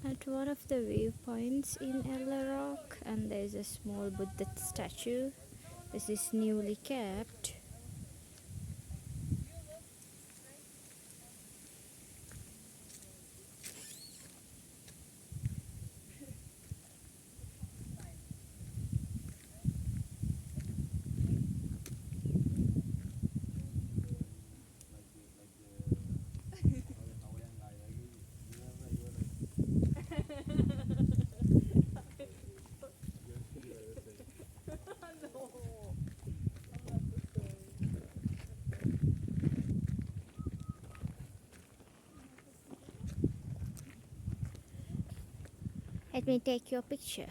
at one of the viewpoints in Ella Rock, and there's a small Buddha statue. This is newly kept. Let me take your picture.